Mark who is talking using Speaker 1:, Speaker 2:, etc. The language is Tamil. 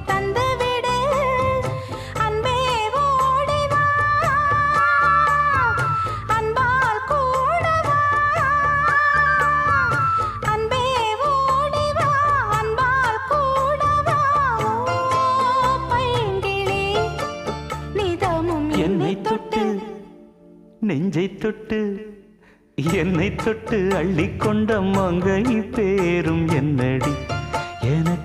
Speaker 1: தந்துவிடு அன்பே ஓடிவா அன்பால் கூடவா அன்பே ஓடிவா அன்பால் கூடவா பைங்கிளி நிதமும் என்னை தொட்டு நெஞ்சை தொட்டு என்னை தொட்டு அள்ளிக்கொண்ட மங்கை பேரும் என்னடி